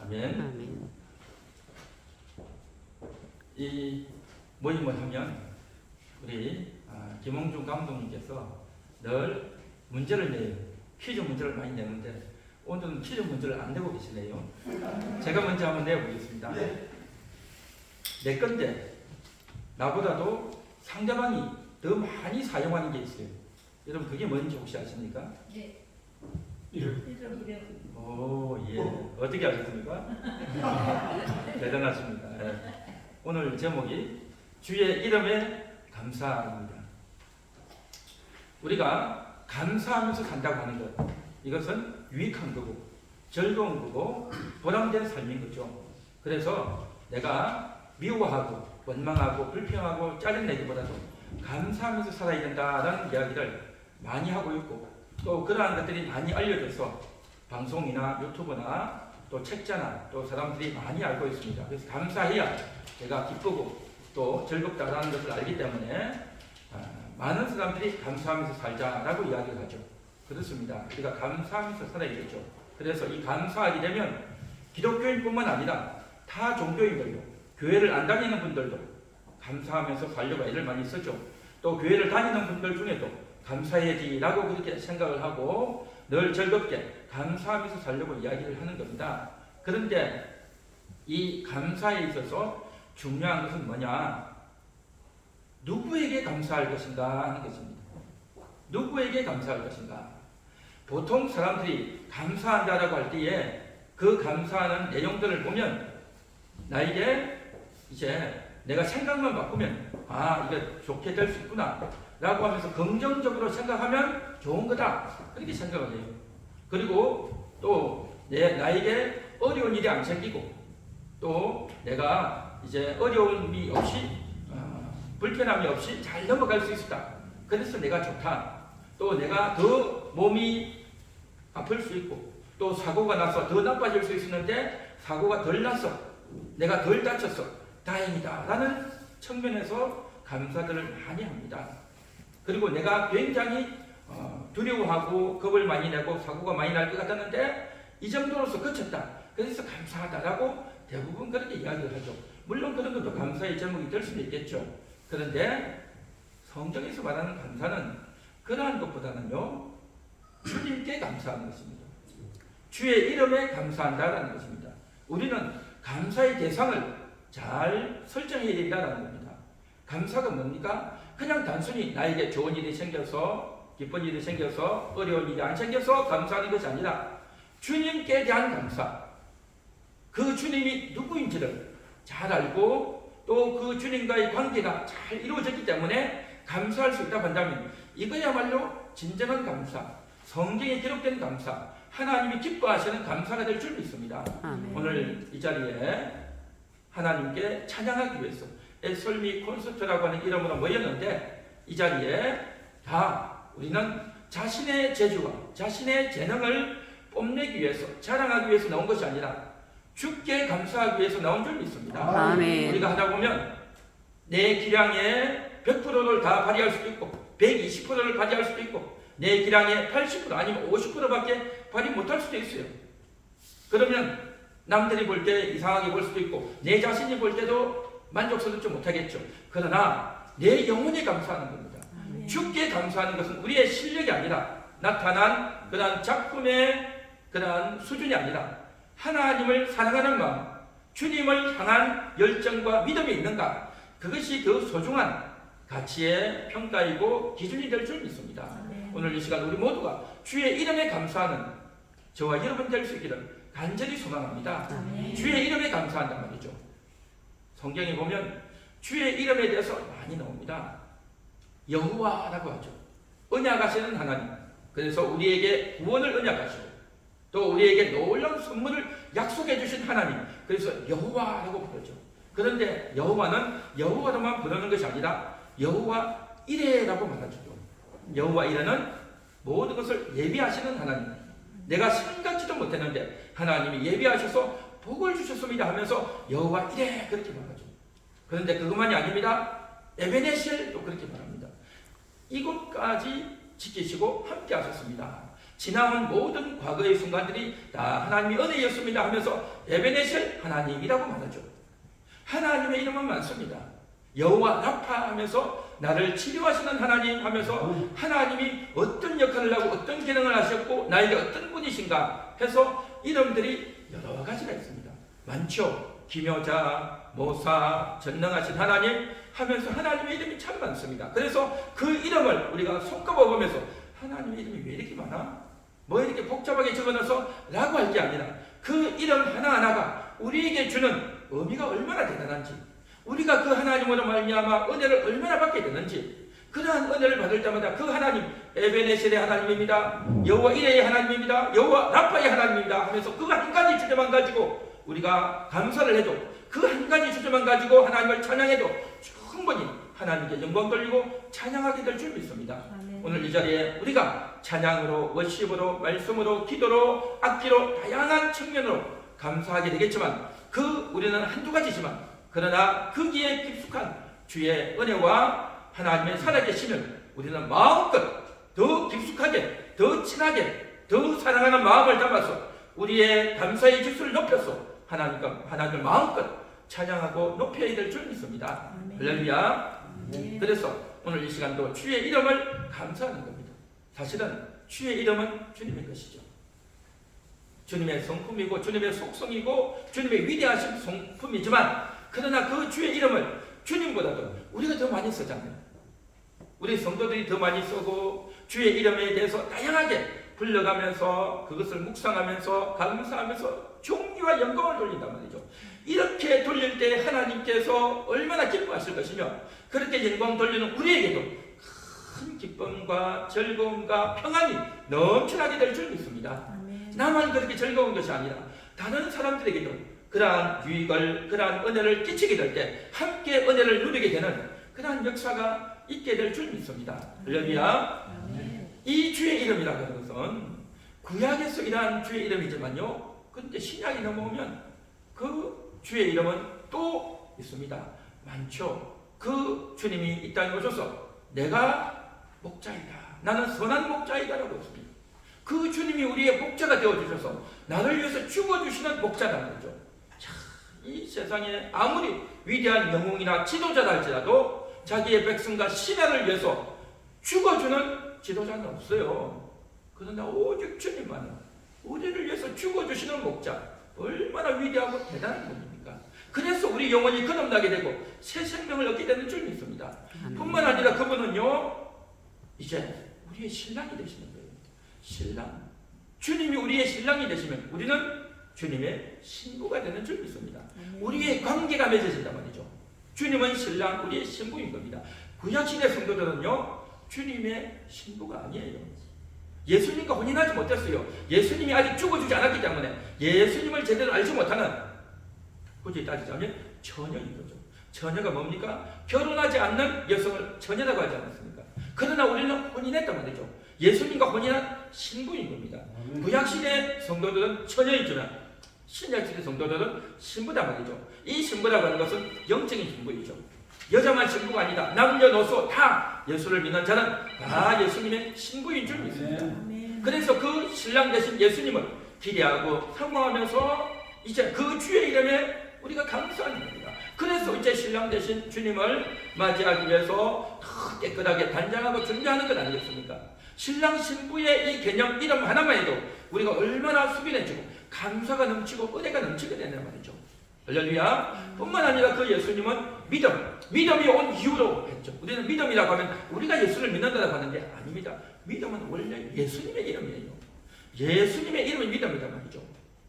아멘. 아멘. 이 모임을 하면 우리 김홍준 감독님께서 늘 문제를 내요. 퀴즈 문제를 많이 내는데 오늘은 퀴즈 문제를 안 내고 계시네요. 제가 먼저 한번 내보겠습니다. 내 건데 나보다도 상대방이 더 많이 사용하는 게 있어요. 여러분 그게 뭔지 혹시 아십니까? 네. 이름. 오, 예. 어떻게 아셨습니까? 대단하십니다. 예. 오늘 제목이 주의 이름에 감사입니다. 우리가 감사하면서 산다고 하는 것, 이것은 유익한 거고 즐거운 거고 보람된 삶인 거죠. 그래서 내가 미워하고 원망하고 불평하고 짜증내기보다도 감사하면서 살아야 된다라는 이야기를 많이 하고 있고, 또 그러한 것들이 많이 알려져서 방송이나 유튜브나 또 책자나 또 사람들이 많이 알고 있습니다. 그래서 감사해야 내가 기쁘고 또 즐겁다라는 것을 알기 때문에 많은 사람들이 감사하면서 살자라고 이야기를 하죠. 그렇습니다. 우리가 감사하면서 살아야 되죠. 그래서 이 감사하게 되면 기독교인뿐만 아니라 타 종교인들도, 교회를 안 다니는 분들도 감사하면서 살려고 애를 많이 쓰죠. 또 교회를 다니는 분들 중에도 감사해야지라고 그렇게 생각을 하고 늘 즐겁게 감사하면서 살려고 이야기를 하는 겁니다. 그런데 이 감사에 있어서 중요한 것은 뭐냐? 누구에게 감사할 것인가 하는 것입니다. 누구에게 감사할 것인가? 보통 사람들이 감사한다라고 할 때에 그 감사하는 내용들을 보면 나에게 이제 내가 생각만 바꾸면 이게 좋게 될 수 있구나 라고 하면서 긍정적으로 생각하면 좋은 거다 그렇게 생각을 해요. 그리고 또 나에게 어려운 일이 안 생기고 또 내가 이제 어려움이 없이 불편함이 없이 잘 넘어갈 수 있었다. 그래서 내가 좋다. 또 내가 더 몸이 아플 수 있고 또 사고가 나서 더 나빠질 수 있었는데 사고가 덜 나서 내가 덜 다쳤어. 다행이다 라는 측면에서 감사들을 많이 합니다. 그리고 내가 굉장히 두려워하고 겁을 많이 내고 사고가 많이 날 것 같았는데 이 정도로서 그쳤다. 그래서 감사하다라고 대부분 그렇게 이야기를 하죠. 물론 그런 것도 감사의 제목이 될 수는 있겠죠. 그런데 성경에서 말하는 감사는 그러한 것보다는요, 주님께 감사하는 것입니다. 주의 이름에 감사한다라는 것입니다. 우리는 감사의 대상을 잘 설정해야 된다는 겁니다. 감사가 뭡니까? 그냥 단순히 나에게 좋은 일이 생겨서, 기쁜 일이 생겨서, 어려운 일이 안 생겨서 감사하는 것이 아니라 주님께 대한 감사, 그 주님이 누구인지를 잘 알고 또 그 주님과의 관계가 잘 이루어졌기 때문에 감사할 수 있다고 한다면 이거야말로 진정한 감사, 성경에 기록된 감사, 하나님이 기뻐하시는 감사가 될 줄 믿습니다. 오늘 이 자리에 하나님께 찬양하기 위해서 엑설미 콘서트라고 하는 이름으로 모였는데 이 자리에 다 우리는 자신의 재주와 자신의 재능을 뽐내기 위해서 자랑하기 위해서 나온 것이 아니라 주께 감사하기 위해서 나온 줄 믿습니다. 아멘. 우리가 하다 보면 내 기량의 100%를 다 발휘할 수도 있고 120%를 발휘할 수도 있고 내 기량의 80% 아니면 50%밖에 발휘 못할 수도 있어요. 그러면 남들이 볼 때 이상하게 볼 수도 있고 내 자신이 볼 때도 만족스럽지 못하겠죠. 그러나 내 영혼이 감사하는 겁니다. 아멘. 주께 감사하는 것은 우리의 실력이 아니라 나타난 그러한 작품의 그러한 수준이 아니라 하나님을 사랑하는 마음, 주님을 향한 열정과 믿음이 있는가, 그것이 더 소중한 가치의 평가이고 기준이 될 줄 믿습니다. 아멘. 오늘 이 시간 우리 모두가 주의 이름에 감사하는 저와 여러분 될 수 있기를 간절히 소망합니다. 아멘. 주의 이름에 감사한단 말이죠. 성경에 보면 주의 이름에 대해서 많이 나옵니다. 여호와라고 하죠. 언약하시는 하나님. 그래서 우리에게 구원을 언약하시고 또 우리에게 놀라운 선물을 약속해 주신 하나님. 그래서 여호와라고 부르죠. 그런데 여호와는 여호와로만 부르는 것이 아니라 여호와 이레라고 말하죠. 여호와 이레는 모든 것을 예비하시는 하나님. 내가 생각지도 못했는데 하나님이 예비하셔서 복을 주셨습니다 하면서 여호와 이레 그렇게 말하죠. 그런데 그것만이 아닙니다. 에베네셀도 그렇게 말합니다. 이곳까지 지키시고 함께 하셨습니다. 지나온 모든 과거의 순간들이 다 하나님의 은혜였습니다 하면서 에베네셀 하나님이라고 말하죠. 하나님의 이름은 많습니다. 여호와 라파 하면서 나를 치료하시는 하나님 하면서 하나님이 어떤 역할을 하고 어떤 기능을 하셨고 나에게 어떤 분이신가 해서 이름들이 여러 가지가 있습니다. 많죠. 기묘자, 모사, 전능하신 하나님 하면서 하나님의 이름이 참 많습니다. 그래서 그 이름을 우리가 손꼽아 보면서 하나님의 이름이 왜 이렇게 많아? 뭐 이렇게 복잡하게 적어놔서 라고 할 게 아니라 그 이름 하나하나가 우리에게 주는 의미가 얼마나 대단한지, 우리가 그 하나님으로 말미암아 은혜를 얼마나 받게 되는지, 그러한 은혜를 받을 때마다 그 하나님 에베네셀의 하나님입니다, 여호와 이레의 하나님입니다, 여호와 라파의 하나님입니다 하면서 그 한 가지 주제만 가지고 우리가 감사를 해도, 그 한 가지 주제만 가지고 하나님을 찬양해도 충분히 하나님께 영광 돌리고 찬양하게 될 줄 믿습니다. 아멘. 오늘 이 자리에 우리가 찬양으로, 워십으로, 말씀으로, 기도로, 악기로 다양한 측면으로 감사하게 되겠지만 그 우리는 한두 가지지만 그러나 거기에 깊숙한 주의 은혜와 하나님의 살아계심을 우리는 마음껏 더 깊숙하게, 더 친하게, 더 사랑하는 마음을 담아서 우리의 감사의 지수를 높여서 하나님을 마음껏 찬양하고 높여야 될 줄 믿습니다. 할렐루야. 그래서 오늘 이 시간도 주의 이름을 감사하는 겁니다. 사실은 주의 이름은 주님의 것이죠. 주님의 성품이고 주님의 속성이고 주님의 위대하신 성품이지만 그러나 그 주의 이름을 주님보다도 우리가 더 많이 쓰잖아요. 우리 성도들이 더 많이 쓰고 주의 이름에 대해서 다양하게 불러가면서 그것을 묵상하면서 감사하면서 존귀와 영광을 돌린단 말이죠. 이렇게 돌릴 때 하나님께서 얼마나 기뻐하실 것이며 그렇게 영광 돌리는 우리에게도 큰 기쁨과 즐거움과 평안이 넘쳐나게 될 줄 믿습니다. 나만 그렇게 즐거운 것이 아니라 다른 사람들에게도 그러한 유익을, 그러한 은혜를 끼치게 될 때 함께 은혜를 누리게 되는 그러한 역사가 있게 될 줄 믿습니다. 할렐루야. 이 주의 이름이라고 하는 것은 구약에서 일어난 주의 이름이지만요, 그런데 신약이 넘어오면 그 주의 이름은 또 있습니다. 많죠. 그 주님이 이 땅에 오셔서 내가 목자이다, 나는 선한 목자이다 라고 했습니다. 그 주님이 우리의 목자가 되어주셔서 나를 위해서 죽어주시는 목자라는 거죠. 자, 이 세상에 아무리 위대한 영웅이나 지도자다 할지라도 자기의 백성과 신하를 위해서 죽어주는 지도자는 없어요. 그러나 오직 주님만은 우리를 위해서 죽어주시는 목자, 얼마나 위대하고 대단한 분입니까? 그래서 우리 영혼이 거듭나게 되고 새 생명을 얻게 되는 줄 믿습니다. 뿐만 아니라 그분은요, 이제 우리의 신랑이 되시는 거예요. 신랑. 주님이 우리의 신랑이 되시면 우리는 주님의 신부가 되는 줄 믿습니다. 우리의 관계가 맺어진단 말이죠. 주님은 신랑, 우리의 신부인 겁니다. 구약시대 성도들은요, 주님의 신부가 아니에요. 예수님과 혼인하지 못했어요. 예수님이 아직 죽어주지 않았기 때문에 예수님을 제대로 알지 못하는, 굳이 따지자면 처녀인 거죠. 처녀가 뭡니까? 결혼하지 않는 여성을 처녀라고 하지 않았습니까? 그러나 우리는 혼인했단 말이죠. 예수님과 혼인한 신부인 겁니다. 구약시대 성도들은 처녀이지만 신약시대 성도들은 신부단 말이죠. 이 신부라고 하는 것은 영적인 신부이죠. 여자만 신부가 아니다. 남녀노소 다 예수를 믿는 자는 다 예수님의 신부인 줄 믿습니다. 그래서 그 신랑 되신 예수님을 기대하고 사모하면서 이제 그 주의 이름에 우리가 감사하는 겁니다. 그래서 이제 신랑 되신 주님을 맞이하기 위해서 더 깨끗하게 단장하고 준비하는 것 아니겠습니까? 신랑 신부의 이 개념 이름 하나만 해도 우리가 얼마나 수빈해지고 감사가 넘치고 은혜가 넘치게 되는 말이죠. 할렐루야. 뿐만 아니라 그 예수님은 믿음이 온 이유로 했죠. 우리는 믿음이라고 하면 우리가 예수를 믿는다고 하는데 아닙니다. 믿음은 원래 예수님의 이름이에요. 예수님의 이름이 믿음이란 말이죠.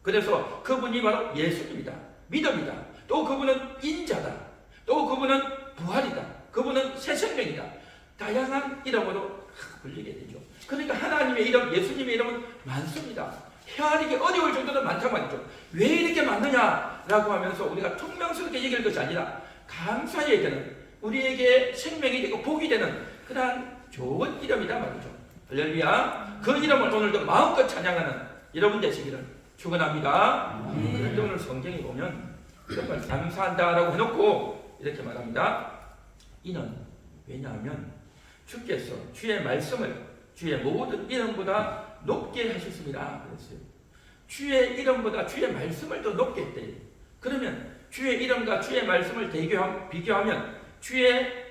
그래서 그분이 바로 예수님이다, 믿음이다, 또 그분은 인자다, 또 그분은 부활이다, 그분은 새 생명이다, 다양한 이름으로 불리게 되죠. 그러니까 하나님의 이름, 예수님의 이름은 많습니다. 헤아리기 어려울 정도로 많단 말이죠. 왜 이렇게 많느냐라고 하면서 우리가 퉁명스럽게 얘기할 것이 아니라 감사해야 되는, 우리에게 생명이 되고 복이 되는 그러한 좋은 이름이다 말이죠. 할렐루야. 그 이름을 오늘도 마음껏 찬양하는 여러분 되시기를 축원합니다. 그런데 오늘 성경에 보면 정말 감사한다라고 해놓고 이렇게 말합니다. 이는 왜냐하면 주께서 주의 말씀을 주의 모든 이름보다 높게 하셨습니다. 그랬어요. 주의 이름보다 주의 말씀을 더 높게 했대요. 그러면 주의 이름과 주의 말씀을 비교하면 주의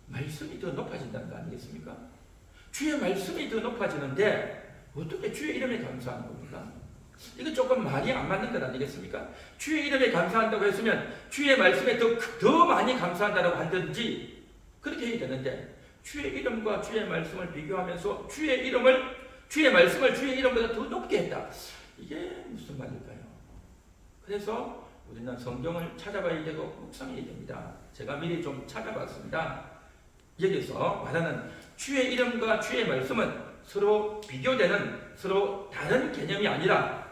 말씀이 더 높아진다는 거 아니겠습니까? 주의 말씀이 더 높아지는데 어떻게 주의 이름에 감사하는 겁니까? 이거 조금 말이 안 맞는 것 아니겠습니까? 주의 이름에 감사한다고 했으면 주의 말씀에 더 많이 감사한다고 하든지 그렇게 해야 되는데 주의 이름과 주의 말씀을 비교하면서 주의 말씀을 주의 이름보다 더 높게 했다. 이게 무슨 말일까요? 그래서 우리는 성경을 찾아봐야 되고 묵상해야 됩니다. 제가 미리 좀 찾아봤습니다. 여기서 말하는 주의 이름과 주의 말씀은 서로 비교되는 서로 다른 개념이 아니라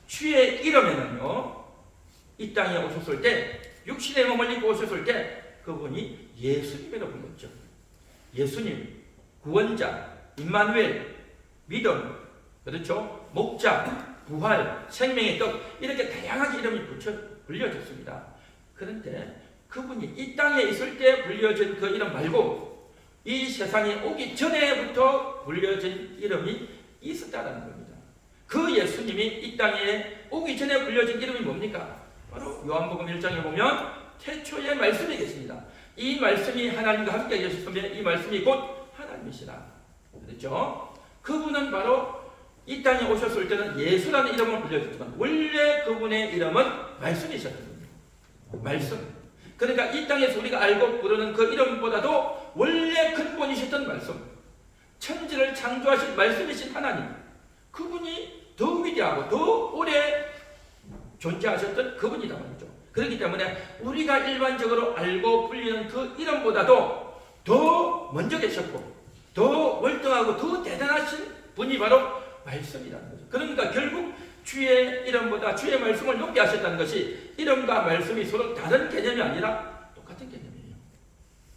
주의 이름에는요, 이 땅에 오셨을 때 육신의 몸을 입고 오셨을 때 그분이 예수님이라고 불렀죠. 예수님, 구원자, 임마누엘, 믿음, 그렇죠? 목자, 부활, 생명의 떡, 이렇게 다양하게 이름이 불려졌습니다. 그런데 그분이 이 땅에 있을 때 불려진 그 이름 말고 이 세상에 오기 전에부터 불려진 이름이 있었다는 겁니다. 그 예수님이 이 땅에 오기 전에 불려진 이름이 뭡니까? 바로 요한복음 1장에 보면 태초에 말씀이 계십니다. 이 말씀이 하나님과 함께 계셨으면 이 말씀이 곧 하나님이시라. 그렇죠? 그분은 바로 이 땅에 오셨을 때는 예수라는 이름을 불려졌지만 원래 그분의 이름은 말씀이셨던 겁니다. 말씀. 그러니까 이 땅에서 우리가 알고 부르는 그 이름보다도 원래 근본이셨던 말씀, 천지를 창조하신 말씀이신 하나님, 그분이 더 위대하고 더 오래 존재하셨던 그분이다 말이죠. 그렇기 때문에 우리가 일반적으로 알고 불리는 그 이름보다도 더 먼저 계셨고 더 월등하고 더 대단하신 분이 바로 말씀이라는 거죠. 그러니까 결국 주의 이름보다 주의 말씀을 높게 하셨다는 것이 이름과 말씀이 서로 다른 개념이 아니라 똑같은 개념이에요.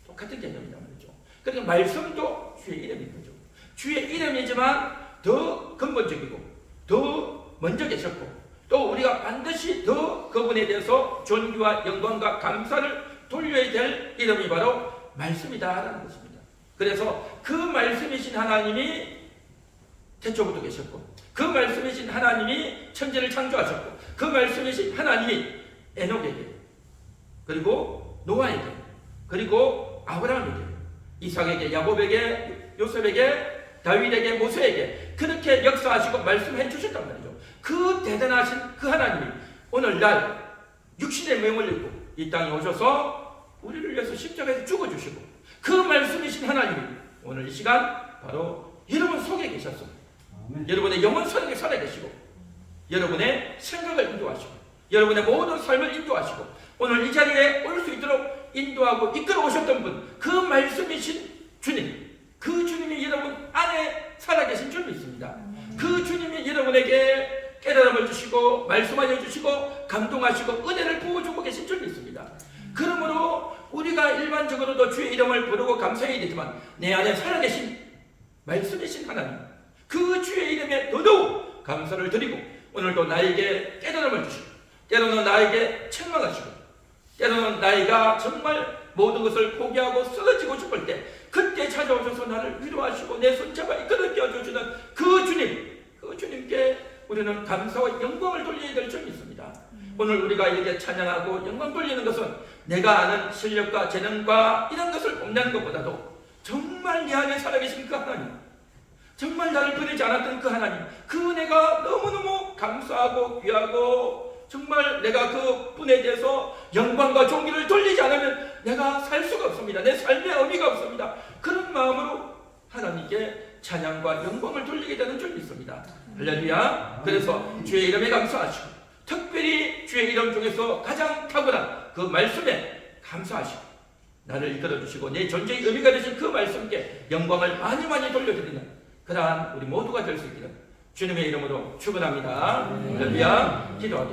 똑같은 개념이란 말이죠. 그러니까 말씀도 주의 이름인 거죠. 주의 이름이지만 더 근본적이고 더 먼저 계셨고 또 우리가 반드시 더 그분에 대해서 존귀와 영광과 감사를 돌려야 될 이름이 바로 말씀이다라는 것입니다. 그래서 그 말씀이신 하나님이 태초부터 계셨고 그 말씀이신 하나님이 천지를 창조하셨고 그 말씀이신 하나님이 에녹에게 그리고 노아에게 그리고 아브라함에게 이삭에게 야곱에게 요셉에게 다윗에게 모세에게 그렇게 역사하시고 말씀해 주셨단 말이죠. 그 대단하신 그 하나님이 오늘날 육신의 몸을 입고 이 땅에 오셔서 우리를 위해서 십자가에서 죽어주시고 그 말씀이신 하나님이 오늘 이 시간 바로 여러분 속에 계셨습니다. 여러분의 영혼 속에 살아계시고 여러분의 생각을 인도하시고 여러분의 모든 삶을 인도하시고 오늘 이 자리에 올 수 있도록 인도하고 이끌어 오셨던 분 그 말씀이신 주님 그 주님이 여러분 안에 살아계신 줄 믿습니다. 그 주님이 여러분에게 깨달음을 주시고 말씀하여 주시고 감동하시고 은혜를 부어주고 계신 줄 믿습니다. 그러므로 우리가 일반적으로도 주의 이름을 부르고 감사해야 되지만 내 안에 살아계신 말씀이신 하나님 그 주의 이름에 더더욱 감사를 드리고 오늘도 나에게 깨달음을 주시고 때로는 나에게 책망하시고 때로는 나이가 정말 모든 것을 포기하고 쓰러지고 싶을 때 그때 찾아오셔서 나를 위로하시고 내 손잡아 이끌어 끼워주시는 그 주님 그 주님께 우리는 감사와 영광을 돌려야 될 줄 믿습니다. 오늘 우리가 이렇게 찬양하고 영광 돌리는 것은 내가 아는 실력과 재능과 이런 것을 뽐내는 것보다도 정말 내 안에 살아계신 그 하나님 정말 나를 버리지 않았던 그 하나님 그 은혜가 너무너무 감사하고 귀하고 정말 내가 그 분에 대해서 영광과 존귀를 돌리지 않으면 내가 살 수가 없습니다. 내 삶의 의미가 없습니다. 그런 마음으로 하나님께 찬양과 영광을 돌리게 되는 줄 믿습니다. 할렐루야. 그래서 주의 이름에 감사하시고 특별히 주의 이름 중에서 가장 탁월한 그 말씀에 감사하시고 나를 이끌어주시고 내 존재의 의미가 되신 그 말씀께 영광을 많이 많이 돌려드리는 그러한 우리 모두가 될 수 있기를 주님의 이름으로 축원합니다. 할렐루야. 기도하겠습니다.